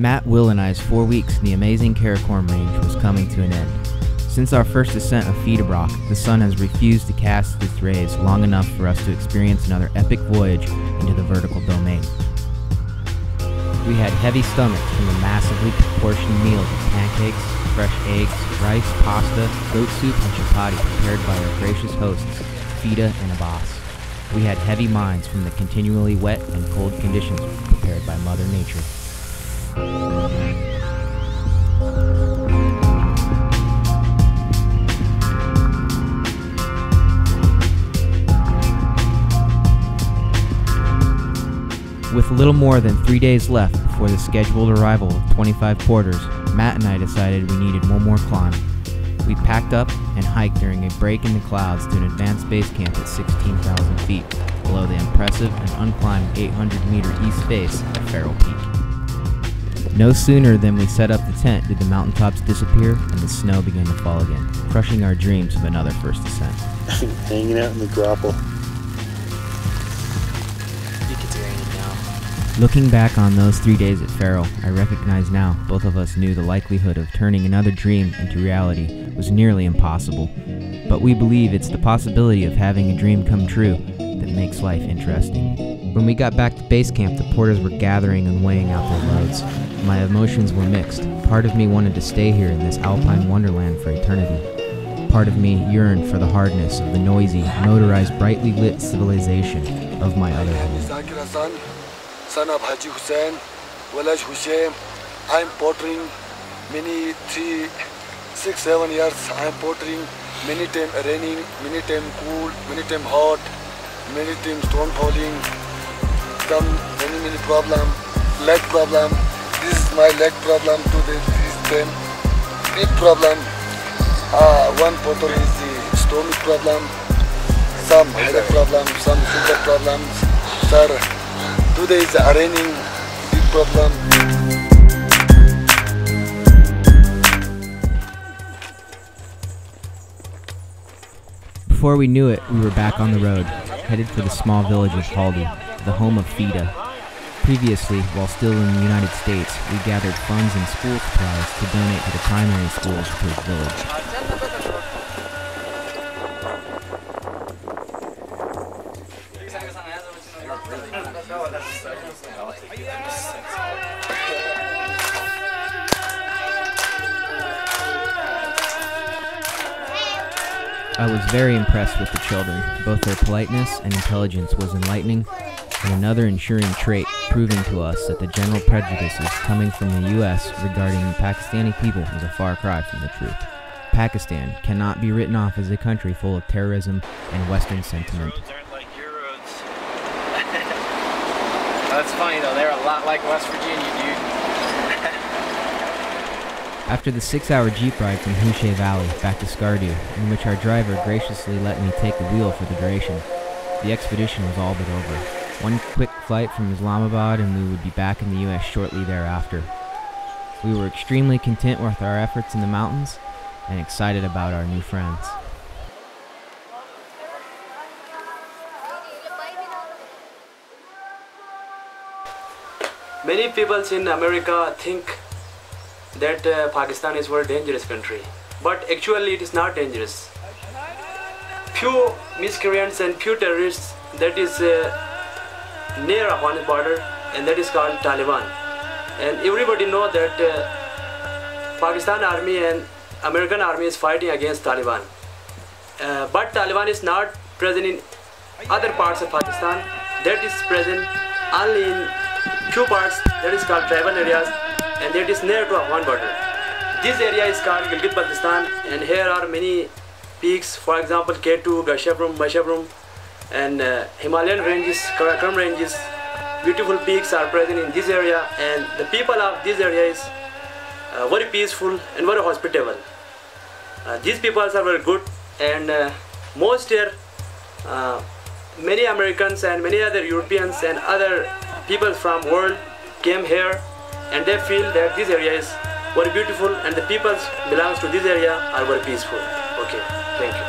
Matt, Will, and I's 4 weeks in the amazing Karakouram range was coming to an end. Since our first ascent of Feetabrock, the sun has refused to cast its rays long enough for us to experience another epic voyage into the vertical domain. We had heavy stomachs from the massively proportioned meals of pancakes, fresh eggs, rice, pasta, goat soup, and chapati prepared by our gracious hosts, Fida and Abbas. We had heavy minds from the continually wet and cold conditions prepared by Mother Nature. With little more than 3 days left before the scheduled arrival of 25 porters, Matt and I decided we needed one more climb. We packed up and hiked during a break in the clouds to an advanced base camp at 16,000 feet, below the impressive and unclimbed 800-meter east face of Farrell Peak. No sooner than we set up the tent did the mountaintops disappear and the snow began to fall again, crushing our dreams of another first ascent. Hanging out in the grapple. Looking back on those 3 days at Farrell, I recognize now both of us knew the likelihood of turning another dream into reality was nearly impossible. But we believe it's the possibility of having a dream come true that makes life interesting. When we got back to base camp, the porters were gathering and weighing out their loads. My emotions were mixed. Part of me wanted to stay here in this alpine wonderland for eternity. Part of me yearned for the hardness of the noisy, motorized, brightly lit civilization of my other home. Son of Haji Hussain, Walaj Hussain. I'm pottering many 3, 6, 7 years. I'm pottering many time raining, many time cool, many time hot, many time stone falling. Some many problem, leg problem. This is my leg problem today. This time big problem. One potter is the stomach problem, some headache problem, some sugar problems. Sir, today is raining, big problem. Before we knew it, we were back on the road, headed for the small village of Haldi, the home of Fida. Previously, while still in the United States, we gathered funds and school supplies to donate to the primary schools of his village. I was very impressed with the children. Both their politeness and intelligence was enlightening, and another ensuring trait proving to us that the general prejudices coming from the U.S. regarding Pakistani people was a far cry from the truth. Pakistan cannot be written off as a country full of terrorism and Western sentiment. Roads aren't like your roads. That's funny though, they're a lot like West Virginia, dude. After the 6-hour Jeep ride from Houché Valley back to Skardu, in which our driver graciously let me take the wheel for the duration, the expedition was all but over. One quick flight from Islamabad and we would be back in the US shortly thereafter. We were extremely content with our efforts in the mountains and excited about our new friends. Many people in America think that Pakistan is a very dangerous country, but actually it is not dangerous. Few miscreants and few terrorists that is near Afghan border, and that is called Taliban. And everybody know that Pakistan army and American army is fighting against Taliban. But Taliban is not present in other parts of Pakistan. That is present only in few parts, that is called tribal areas, and that is near to Afghan border. This area is called Gilgit-Baltistan, and here are many peaks, for example K2, Mashabrum, and Himalayan ranges, Karakoram ranges. Beautiful peaks are present in this area, and the people of this area is very peaceful and very hospitable. These people are very good, and most here, many Americans and many other Europeans and other people from world came here, and they feel that this area is very beautiful and the people belongs to this area are very peaceful. Okay, thank you.